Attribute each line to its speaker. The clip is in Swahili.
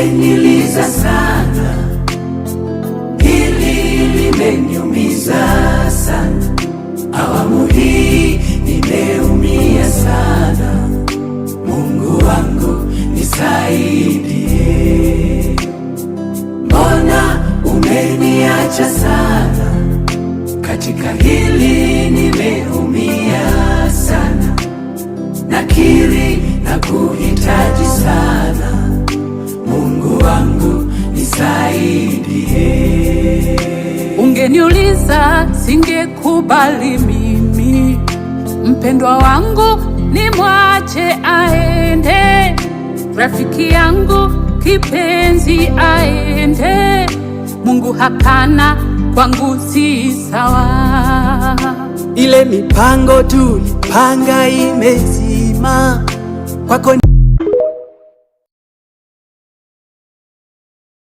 Speaker 1: Umeniliza sana, hili limeniumiza sana. Awamu hii nimeumia sana. Mungu wangu nisaidie. Mbona umeniacha sana? Katika hili nimeumia sana. Nakiri na kuhitaji sana. Mungu wangu nisaidie.
Speaker 2: Ungeniuliza singekubali mimi mpendwa wangu nimwache aende, rafiki yangu kipenzi aende. Mungu hapana, kwangu si sawa.
Speaker 3: Ile mipango tulipanga imezima, kwako